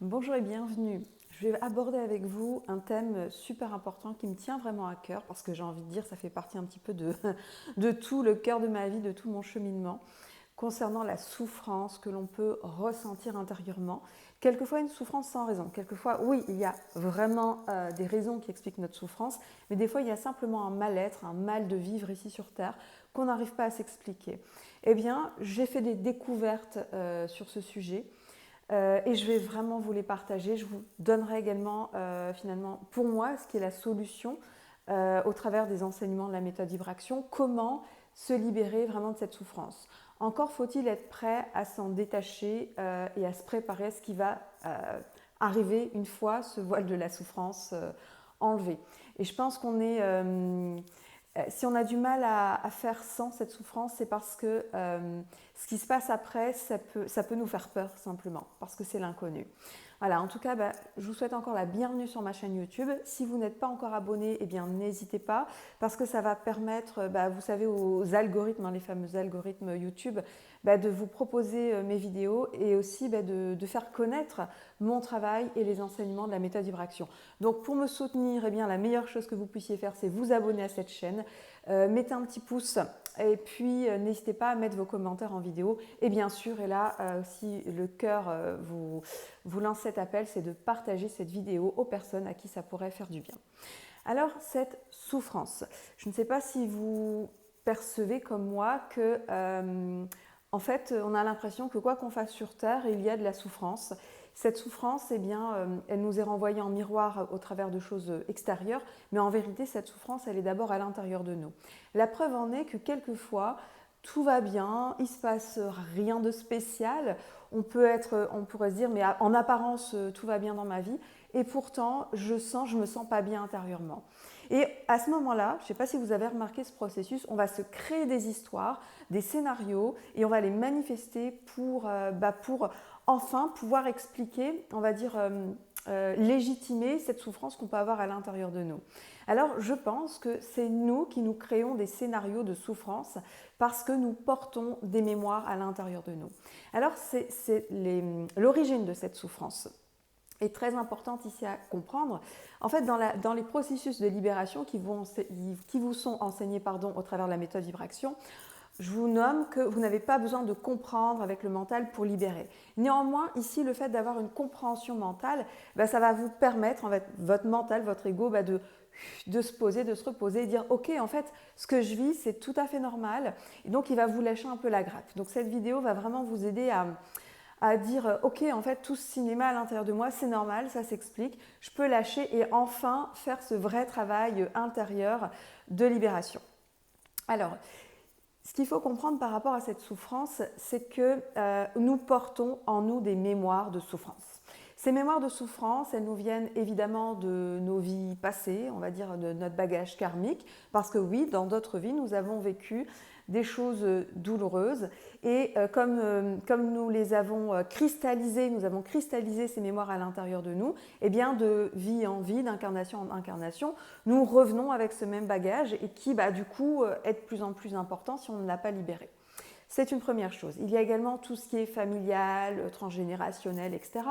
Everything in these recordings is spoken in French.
Bonjour et bienvenue. Je vais aborder avec vous un thème super important qui me tient vraiment à cœur parce que j'ai envie de dire ça fait partie un petit peu de tout le cœur de ma vie, de tout mon cheminement concernant la souffrance que l'on peut ressentir intérieurement. Quelquefois une souffrance sans raison. Quelquefois, oui, il y a vraiment des raisons qui expliquent notre souffrance, mais des fois il y a simplement un mal-être, un mal de vivre ici sur Terre qu'on n'arrive pas à s'expliquer. Eh bien, j'ai fait des découvertes sur ce sujet. Et je vais vraiment vous les partager. Je vous donnerai également finalement pour moi ce qui est la solution au travers des enseignements de la méthode Vibration, comment se libérer vraiment de cette souffrance. Encore faut-il être prêt à s'en détacher et à se préparer à ce qui va arriver une fois ce voile de la souffrance enlevé. Et je pense qu'on est si on a du mal à faire sans cette souffrance, c'est parce que ce qui se passe après, ça peut nous faire peur simplement, parce que c'est l'inconnu. Voilà, en tout cas, je vous souhaite encore la bienvenue sur ma chaîne YouTube. Si vous n'êtes pas encore abonné, eh bien n'hésitez pas, parce que ça va permettre, vous savez, aux algorithmes, les fameux algorithmes YouTube, de vous proposer mes vidéos et aussi de faire connaître mon travail et les enseignements de la méthode Vibration. Donc pour me soutenir, eh bien, la meilleure chose que vous puissiez faire, c'est vous abonner à cette chaîne, mettez un petit pouce et puis n'hésitez pas à mettre vos commentaires en vidéo. Et bien sûr, et là aussi le cœur vous lance cet appel, c'est de partager cette vidéo aux personnes à qui ça pourrait faire du bien. Alors cette souffrance, je ne sais pas si vous percevez comme moi que en fait, on a l'impression que quoi qu'on fasse sur Terre, il y a de la souffrance. Cette souffrance, eh bien, elle nous est renvoyée en miroir au travers de choses extérieures, mais en vérité, cette souffrance, elle est d'abord à l'intérieur de nous. La preuve en est que quelquefois, tout va bien, il ne se passe rien de spécial. On pourrait se dire, mais en apparence, tout va bien dans ma vie, et pourtant, je me sens pas bien intérieurement. Et à ce moment-là, je ne sais pas si vous avez remarqué ce processus, on va se créer des histoires, des scénarios, et on va les manifester pour enfin pouvoir expliquer, on va dire, légitimer cette souffrance qu'on peut avoir à l'intérieur de nous. Alors je pense que c'est nous qui nous créons des scénarios de souffrance parce que nous portons des mémoires à l'intérieur de nous. Alors c'est l'origine de cette souffrance est très importante ici à comprendre. En fait, dans les processus de libération qui vous sont enseignés au travers de la méthode Vibration, je vous nomme que vous n'avez pas besoin de comprendre avec le mental pour libérer. Néanmoins, ici, le fait d'avoir une compréhension mentale, ça va vous permettre, en fait, votre mental, votre ego, de se poser, de se reposer et dire « Ok, en fait, ce que je vis, c'est tout à fait normal. » Et donc, il va vous lâcher un peu la grappe. Donc, cette vidéo va vraiment vous aider à dire « Ok, en fait, tout ce cinéma à l'intérieur de moi, c'est normal, ça s'explique. Je peux lâcher et enfin faire ce vrai travail intérieur de libération. » Alors, ce qu'il faut comprendre par rapport à cette souffrance, c'est que nous portons en nous des mémoires de souffrance. Ces mémoires de souffrance, elles nous viennent évidemment de nos vies passées, on va dire de notre bagage karmique, parce que oui, dans d'autres vies, nous avons vécu des choses douloureuses et comme nous les avons cristallisées, nous avons cristallisé ces mémoires à l'intérieur de nous, et bien de vie en vie, d'incarnation en incarnation, nous revenons avec ce même bagage et qui du coup est de plus en plus important si on ne l'a pas libéré. C'est une première chose. Il y a également tout ce qui est familial, transgénérationnel, etc.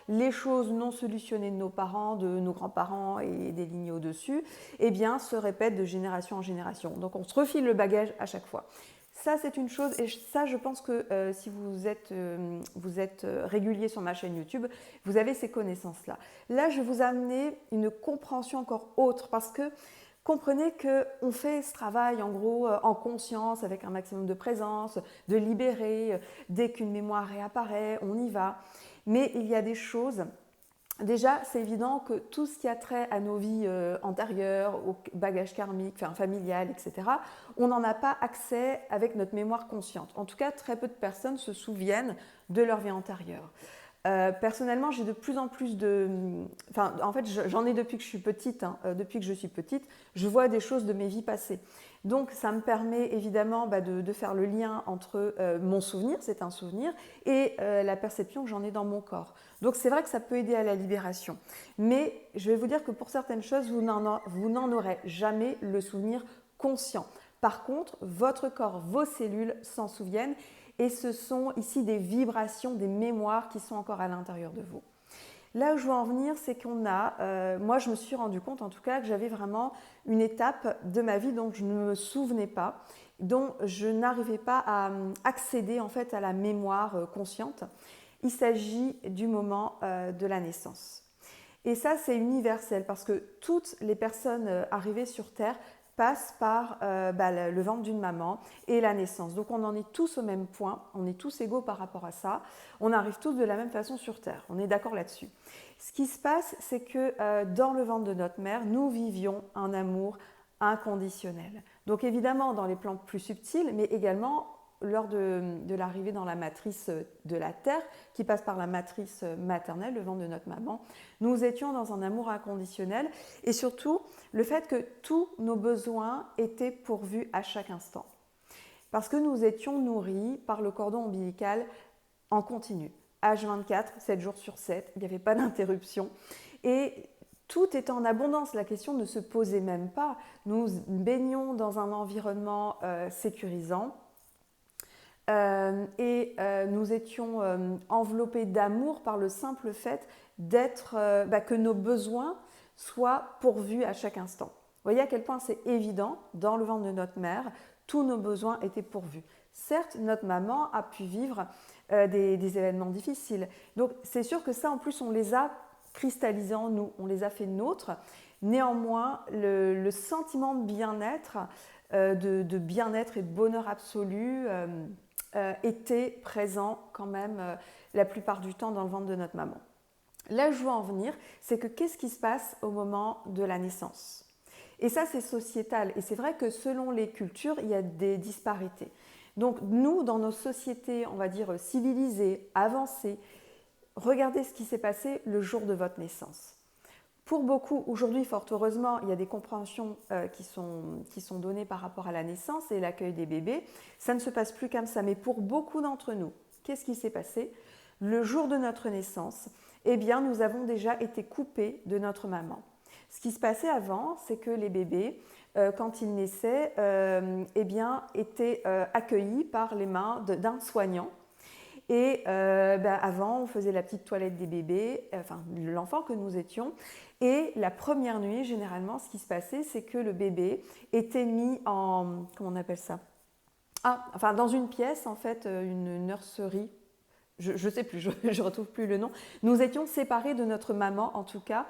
Les choses non solutionnées de nos parents, de nos grands-parents et des lignées au-dessus, eh bien, se répètent de génération en génération. Donc, on se refile le bagage à chaque fois. Ça, c'est une chose, et ça, je pense que si vous êtes régulier sur ma chaîne YouTube, vous avez ces connaissances-là. Là, je vais vous amener une compréhension encore autre, parce que comprenez qu'on fait ce travail en gros en conscience, avec un maximum de présence, de libérer, dès qu'une mémoire réapparaît, on y va. Mais il y a des choses, déjà c'est évident que tout ce qui a trait à nos vies antérieures, au bagage karmique, familial, etc., on n'en a pas accès avec notre mémoire consciente. En tout cas, très peu de personnes se souviennent de leur vie antérieure. Personnellement, j'ai de plus en plus en fait, j'en ai depuis que je suis petite. Depuis que je suis petite, je vois des choses de mes vies passées. Donc, ça me permet évidemment de faire le lien entre mon souvenir, c'est un souvenir, et la perception que j'en ai dans mon corps. Donc, c'est vrai que ça peut aider à la libération. Mais je vais vous dire que pour certaines choses, vous n'en aurez jamais le souvenir conscient. Par contre, votre corps, vos cellules s'en souviennent. Et ce sont ici des vibrations, des mémoires qui sont encore à l'intérieur de vous. Là où je veux en venir, c'est moi je me suis rendu compte en tout cas que j'avais vraiment une étape de ma vie dont je ne me souvenais pas, dont je n'arrivais pas à accéder en fait à la mémoire consciente. Il s'agit du moment de la naissance. Et ça, c'est universel parce que toutes les personnes arrivées sur Terre passent par le ventre d'une maman et la naissance. Donc on en est tous au même point, on est tous égaux par rapport à ça, on arrive tous de la même façon sur Terre, on est d'accord là-dessus. Ce qui se passe, c'est que dans le ventre de notre mère, nous vivions un amour inconditionnel. Donc évidemment dans les plans plus subtils, mais également lors de l'arrivée dans la matrice de la Terre, qui passe par la matrice maternelle, le ventre de notre maman, nous étions dans un amour inconditionnel et surtout le fait que tous nos besoins étaient pourvus à chaque instant. Parce que nous étions nourris par le cordon ombilical en continu. H24, 7 jours sur 7, il n'y avait pas d'interruption. Et tout était en abondance, la question ne se posait même pas. Nous baignions dans un environnement sécurisant. Nous étions enveloppés d'amour par le simple fait que nos besoins soient pourvus à chaque instant. Vous voyez à quel point c'est évident, dans le ventre de notre mère, tous nos besoins étaient pourvus. Certes, notre maman a pu vivre des événements difficiles. Donc c'est sûr que ça, en plus, on les a cristallisés en nous, on les a fait nôtres. Néanmoins, le sentiment de bien-être, de bien-être et de bonheur absolu était présent quand même la plupart du temps dans le ventre de notre maman. Là où je veux en venir, c'est que qu'est-ce qui se passe au moment de la naissance? Et ça, c'est sociétal. Et c'est vrai que selon les cultures, il y a des disparités. Donc nous, dans nos sociétés, on va dire civilisées, avancées, regardez ce qui s'est passé le jour de votre naissance. Pour beaucoup, aujourd'hui, fort heureusement, il y a des compréhensions qui sont données par rapport à la naissance et l'accueil des bébés. Ça ne se passe plus comme ça, mais pour beaucoup d'entre nous, qu'est-ce qui s'est passé? Le jour de notre naissance, eh bien, nous avons déjà été coupés de notre maman. Ce qui se passait avant, c'est que les bébés, quand ils naissaient, étaient accueillis par les mains d'un soignant. Et avant, on faisait la petite toilette des bébés, l'enfant que nous étions. Et la première nuit, généralement, ce qui se passait, c'est que le bébé était mis en, comment on appelle ça? Dans une pièce, en fait, une nurserie. Je ne sais plus, je ne retrouve plus le nom. Nous étions séparés de notre maman, en tout cas,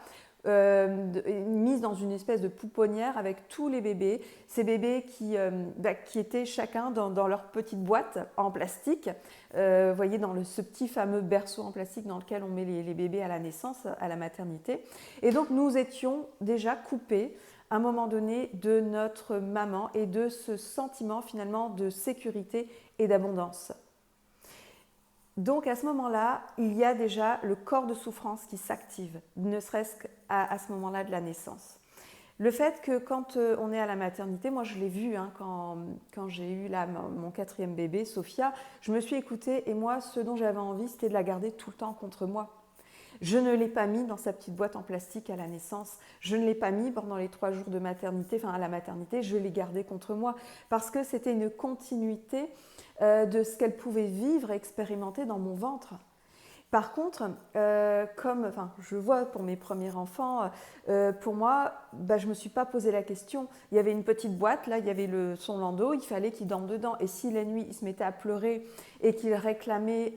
mise dans une espèce de pouponnière avec tous les bébés, ces bébés qui étaient chacun dans leur petite boîte en plastique, vous voyez, dans ce petit fameux berceau en plastique dans lequel on met les bébés à la naissance, à la maternité. Et donc nous étions déjà coupés à un moment donné de notre maman et de ce sentiment finalement de sécurité et d'abondance. Donc à ce moment-là, il y a déjà le corps de souffrance qui s'active, ne serait-ce qu'à ce moment-là de la naissance. Le fait que quand on est à la maternité, moi je l'ai vu quand j'ai eu mon 4e bébé, Sophia, je me suis écoutée et moi ce dont j'avais envie c'était de la garder tout le temps contre moi. Je ne l'ai pas mis dans sa petite boîte en plastique à la naissance, je ne l'ai pas mis pendant les 3 jours de maternité, à la maternité, je l'ai gardé contre moi parce que c'était une continuité de ce qu'elle pouvait vivre et expérimenter dans mon ventre. Par contre, je vois pour mes premiers enfants, pour moi, je ne me suis pas posé la question. Il y avait une petite boîte, là, il y avait son landau, il fallait qu'il dorme dedans. Et si la nuit, il se mettait à pleurer et qu'il réclamait,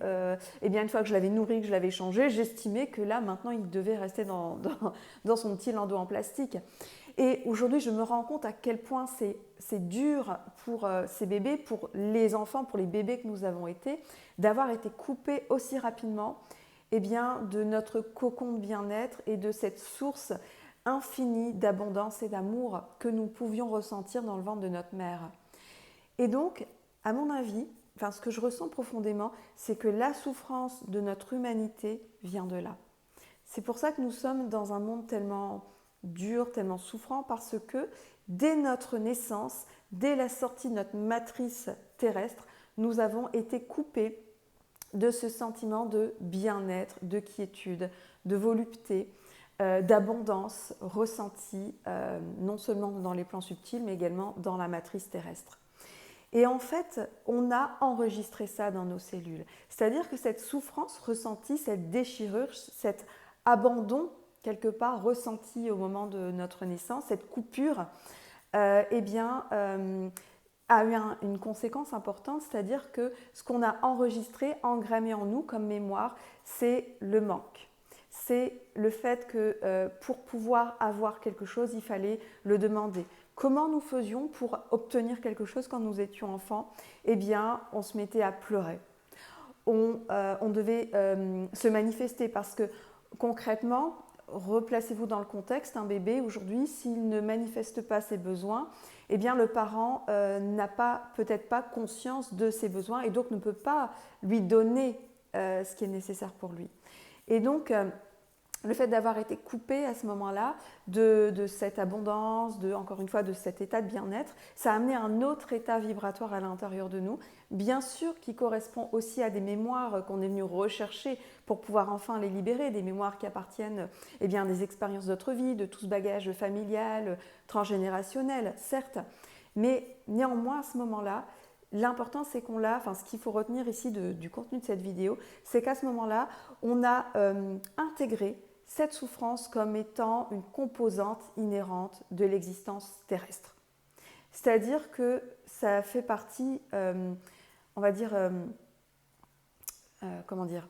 une fois que je l'avais nourri, que je l'avais changé, j'estimais que là, maintenant, il devait rester dans son petit landau en plastique. Et aujourd'hui, je me rends compte à quel point c'est dur pour ces bébés, pour les enfants, pour les bébés que nous avons été, d'avoir été coupés aussi rapidement de notre cocon de bien-être et de cette source infinie d'abondance et d'amour que nous pouvions ressentir dans le ventre de notre mère. Et donc, à mon avis, ce que je ressens profondément, c'est que la souffrance de notre humanité vient de là. C'est pour ça que nous sommes dans un monde tellement dur, tellement souffrant, parce que dès notre naissance, dès la sortie de notre matrice terrestre, nous avons été coupés de ce sentiment de bien-être, de quiétude, de volupté, d'abondance ressentie non seulement dans les plans subtils, mais également dans la matrice terrestre. Et en fait, on a enregistré ça dans nos cellules. C'est-à-dire que cette souffrance ressentie, cette déchirure, cette abandon quelque part ressenti au moment de notre naissance, cette coupure, eh bien, a eu une conséquence importante, c'est-à-dire que ce qu'on a enregistré, engrammé en nous comme mémoire, c'est le manque. C'est le fait que pour pouvoir avoir quelque chose, il fallait le demander. Comment nous faisions pour obtenir quelque chose quand nous étions enfants? Eh bien, on se mettait à pleurer. On devait se manifester parce que concrètement, replacez-vous dans le contexte, un bébé aujourd'hui, s'il ne manifeste pas ses besoins, eh bien le parent n'a peut-être pas conscience de ses besoins et donc ne peut pas lui donner ce qui est nécessaire pour lui. Et donc, le fait d'avoir été coupé à ce moment-là de cette abondance, encore une fois, de cet état de bien-être, ça a amené un autre état vibratoire à l'intérieur de nous, bien sûr qui correspond aussi à des mémoires qu'on est venu rechercher pour pouvoir enfin les libérer, des mémoires qui appartiennent eh bien, des expériences d'autre vie, de tout ce bagage familial, transgénérationnel, certes, mais néanmoins à ce moment-là, l'important c'est qu'on l'a, enfin ce qu'il faut retenir ici du contenu de cette vidéo, c'est qu'à ce moment-là, on a intégré cette souffrance comme étant une composante inhérente de l'existence terrestre. C'est-à-dire que ça fait partie, on va dire, comment dire,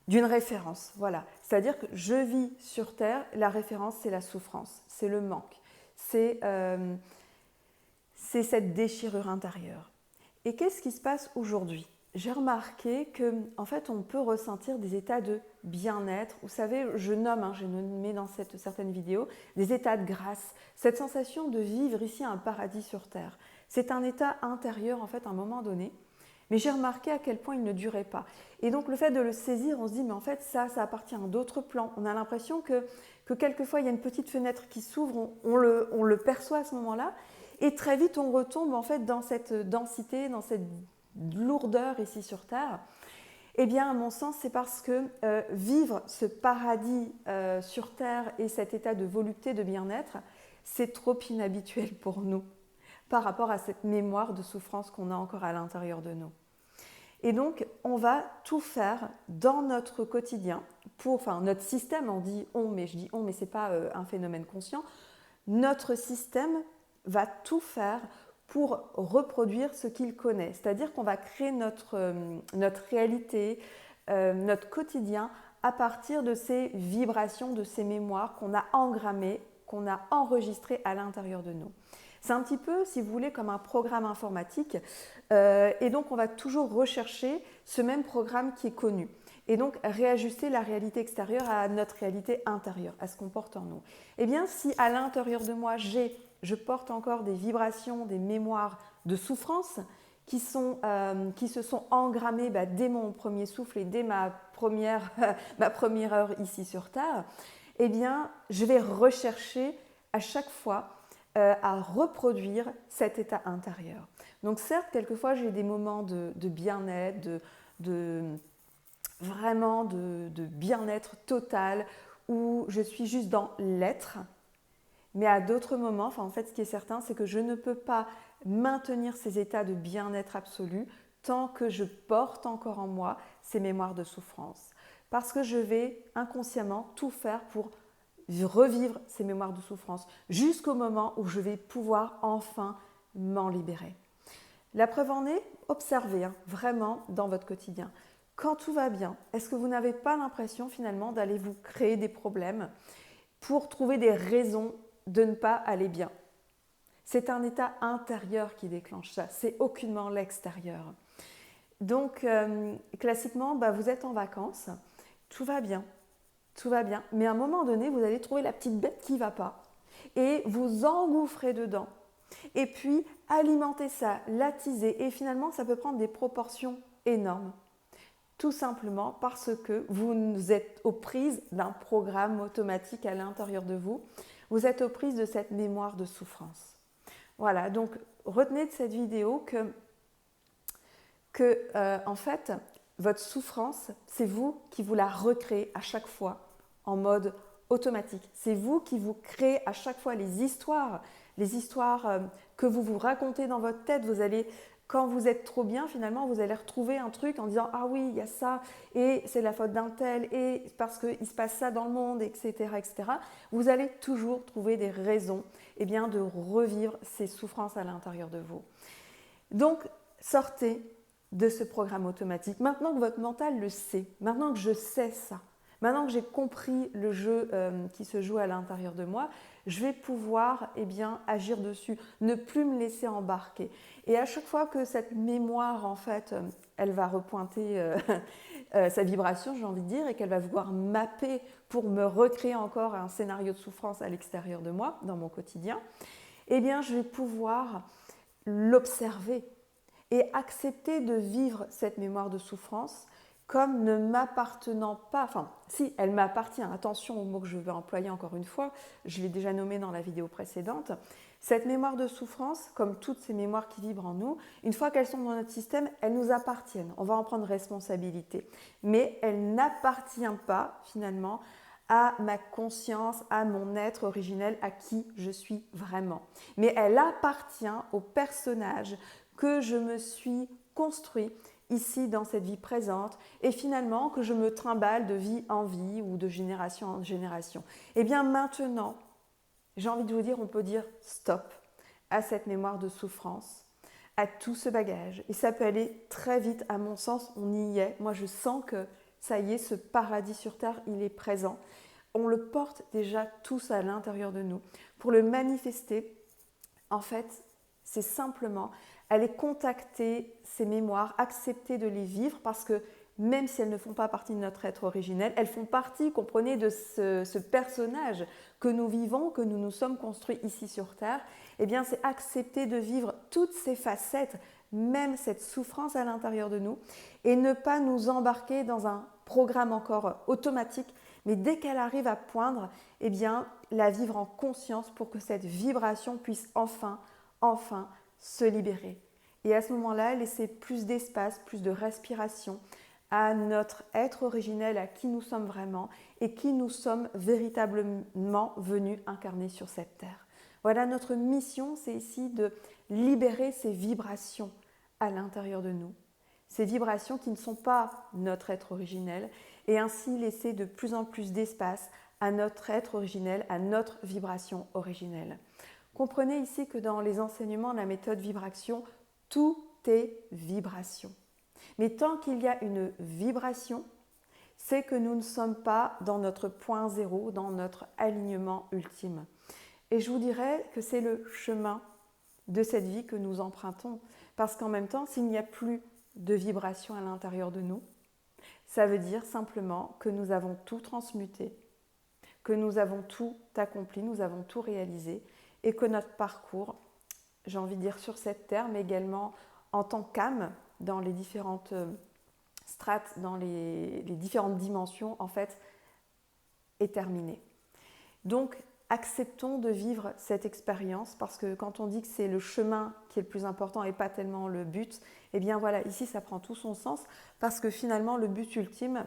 d'une référence. Voilà. C'est-à-dire que je vis sur Terre, la référence c'est la souffrance, c'est le manque, c'est cette déchirure intérieure. Et qu'est-ce qui se passe aujourd'hui? J'ai remarqué qu'en fait, on peut ressentir des états de bien-être. Vous savez, je nomme, j'ai nommé dans certaines vidéos, des états de grâce. Cette sensation de vivre ici un paradis sur Terre. C'est un état intérieur, en fait, à un moment donné. Mais j'ai remarqué à quel point il ne durait pas. Et donc, le fait de le saisir, on se dit, mais en fait, ça appartient à d'autres plans. On a l'impression que quelquefois, il y a une petite fenêtre qui s'ouvre, on le perçoit à ce moment-là. Et très vite, on retombe en fait dans cette densité, dans cette lourdeur ici sur Terre. Eh bien, à mon sens, c'est parce que vivre ce paradis sur Terre et cet état de volupté, de bien-être, c'est trop inhabituel pour nous par rapport à cette mémoire de souffrance qu'on a encore à l'intérieur de nous. Et donc, on va tout faire dans notre quotidien, notre système, on dit on, mais je dis on, mais ce n'est pas un phénomène conscient, notre système va tout faire pour reproduire ce qu'il connaît. C'est-à-dire qu'on va créer notre réalité, notre quotidien à partir de ces vibrations, de ces mémoires qu'on a engrammées, qu'on a enregistrées à l'intérieur de nous. C'est un petit peu, si vous voulez, comme un programme informatique. Et donc, on va toujours rechercher ce même programme qui est connu. Et donc, réajuster la réalité extérieure à notre réalité intérieure, à ce qu'on porte en nous. Eh bien, si à l'intérieur de moi, je porte encore des vibrations, des mémoires de souffrance qui se sont engrammées dès mon premier souffle et dès ma première heure ici sur Terre, eh bien, je vais rechercher à chaque fois à reproduire cet état intérieur. Donc certes, quelquefois, j'ai des moments de bien-être, vraiment de bien-être total, où je suis juste dans l'être. Mais à d'autres moments, en fait, ce qui est certain, c'est que je ne peux pas maintenir ces états de bien-être absolu tant que je porte encore en moi ces mémoires de souffrance. Parce que je vais inconsciemment tout faire pour revivre ces mémoires de souffrance jusqu'au moment où je vais pouvoir enfin m'en libérer. La preuve en est, observez vraiment dans votre quotidien. Quand tout va bien, est-ce que vous n'avez pas l'impression finalement d'aller vous créer des problèmes pour trouver des raisons de ne pas aller bien? C'est un état intérieur qui déclenche ça, c'est aucunement l'extérieur. Donc, classiquement, vous êtes en vacances, tout va bien, mais à un moment donné, vous allez trouver la petite bête qui ne va pas et vous engouffrez dedans. Et puis, alimenter ça, l'attiser, et finalement, ça peut prendre des proportions énormes. Tout simplement parce que vous êtes aux prises d'un programme automatique à l'intérieur de vous. Vous êtes aux prises de cette mémoire de souffrance. Voilà, donc retenez de cette vidéo que en fait, votre souffrance, c'est vous qui vous la recréez à chaque fois en mode automatique. C'est vous qui vous créez à chaque fois les histoires que vous vous racontez dans votre tête. Vous allez Quand vous êtes trop bien, finalement, vous allez retrouver un truc en disant « Ah oui, il y a ça, et c'est la faute d'un tel, et parce qu'il se passe ça dans le monde, etc. etc. » Vous allez toujours trouver des raisons de revivre ces souffrances à l'intérieur de vous. Donc, sortez de ce programme automatique. Maintenant que votre mental le sait, maintenant que je sais ça, maintenant que j'ai compris le jeu qui se joue à l'intérieur de moi, je vais pouvoir agir dessus, ne plus me laisser embarquer. Et à chaque fois que cette mémoire, en fait, elle va repointer sa vibration, j'ai envie de dire, et qu'elle va vouloir mapper pour me recréer encore un scénario de souffrance à l'extérieur de moi, dans mon quotidien, je vais pouvoir l'observer et accepter de vivre cette mémoire de souffrance comme ne m'appartenant pas, enfin si elle m'appartient, attention au mot que je vais employer encore une fois, je l'ai déjà nommé dans la vidéo précédente, cette mémoire de souffrance, comme toutes ces mémoires qui vibrent en nous, une fois qu'elles sont dans notre système, elles nous appartiennent, on va en prendre responsabilité, mais elles n'appartiennent pas finalement à ma conscience, à mon être originel, à qui je suis vraiment. Mais elle appartient au personnage que je me suis construit ici dans cette vie présente et finalement que je me trimballe de vie en vie ou de génération en génération. Et bien maintenant, j'ai envie de vous dire, on peut dire stop à cette mémoire de souffrance, à tout ce bagage. Et ça peut aller très vite, à mon sens, on y est. Moi, je sens que ça y est, ce paradis sur terre, il est présent. On le porte déjà tous à l'intérieur de nous. Pour le manifester, en fait, c'est simplement aller contacter ces mémoires, accepter de les vivre parce que même si elles ne font pas partie de notre être originel, elles font partie, comprenez, de ce personnage que nous vivons, que nous nous sommes construits ici sur Terre. Eh bien, c'est accepter de vivre toutes ces facettes, même cette souffrance à l'intérieur de nous, et ne pas nous embarquer dans un programme encore automatique, mais dès qu'elle arrive à poindre, eh bien, la vivre en conscience pour que cette vibration puisse enfin se libérer. Et à ce moment-là, laisser plus d'espace, plus de respiration à notre être originel, à qui nous sommes vraiment et qui nous sommes véritablement venus incarner sur cette terre. Voilà, notre mission, c'est ici de libérer ces vibrations à l'intérieur de nous. Ces vibrations qui ne sont pas notre être originel et ainsi laisser de plus en plus d'espace à notre être originel, à notre vibration originelle. Comprenez ici que dans les enseignements de la méthode vibration, tout est vibration. Mais tant qu'il y a une vibration, c'est que nous ne sommes pas dans notre point zéro, dans notre alignement ultime. Et je vous dirais que c'est le chemin de cette vie que nous empruntons. Parce qu'en même temps, s'il n'y a plus de vibration à l'intérieur de nous, ça veut dire simplement que nous avons tout transmuté, que nous avons tout accompli, nous avons tout réalisé et que notre parcours, j'ai envie de dire sur cette terre, mais également en tant qu'âme, dans les différentes strates, dans les différentes dimensions, en fait, est terminé. Donc, acceptons de vivre cette expérience parce que quand on dit que c'est le chemin qui est le plus important et pas tellement le but, eh bien voilà, ici ça prend tout son sens parce que finalement le but ultime,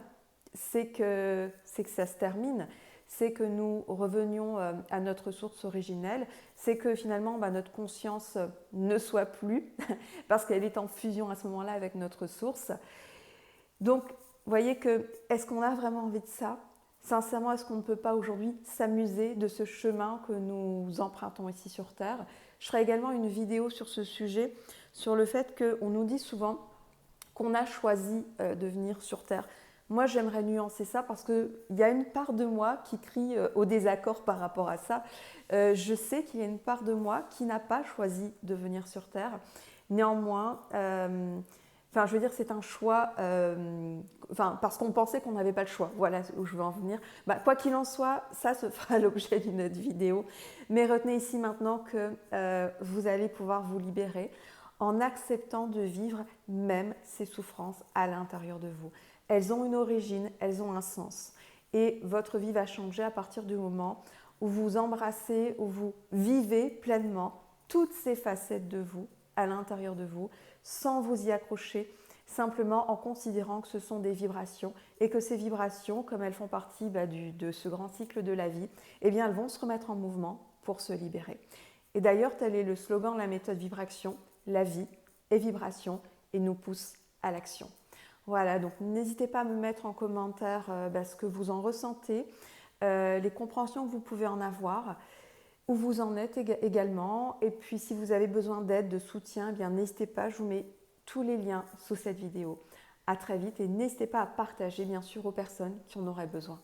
c'est que ça se termine, c'est que nous revenions à notre source originelle, c'est que finalement notre conscience ne soit plus parce qu'elle est en fusion à ce moment-là avec notre source. Donc, vous voyez que, est-ce qu'on a vraiment envie de ça ? Sincèrement, est-ce qu'on ne peut pas aujourd'hui s'amuser de ce chemin que nous empruntons ici sur Terre ? Je ferai également une vidéo sur ce sujet, sur le fait qu'on nous dit souvent qu'on a choisi de venir sur Terre. Moi, j'aimerais nuancer ça parce qu'il y a une part de moi qui crie au désaccord par rapport à ça. Je sais qu'il y a une part de moi qui n'a pas choisi de venir sur Terre. Néanmoins, je veux dire, c'est un choix, parce qu'on pensait qu'on n'avait pas le choix. Voilà où je veux en venir. Quoi qu'il en soit, ça se fera l'objet d'une autre vidéo. Mais retenez ici maintenant que vous allez pouvoir vous libérer en acceptant de vivre même ces souffrances à l'intérieur de vous. Elles ont une origine, elles ont un sens. Et votre vie va changer à partir du moment où vous embrassez, où vous vivez pleinement toutes ces facettes de vous à l'intérieur de vous, sans vous y accrocher, simplement en considérant que ce sont des vibrations et que ces vibrations, comme elles font partie de ce grand cycle de la vie, eh bien, elles vont se remettre en mouvement pour se libérer. Et d'ailleurs, tel est le slogan de la méthode vibration, la vie et vibration et nous pousse à l'action. Voilà, donc n'hésitez pas à me mettre en commentaire ce que vous en ressentez, les compréhensions que vous pouvez en avoir, où vous en êtes également. Et puis si vous avez besoin d'aide, de soutien, eh bien n'hésitez pas, je vous mets tous les liens sous cette vidéo. À très vite et n'hésitez pas à partager bien sûr aux personnes qui en auraient besoin.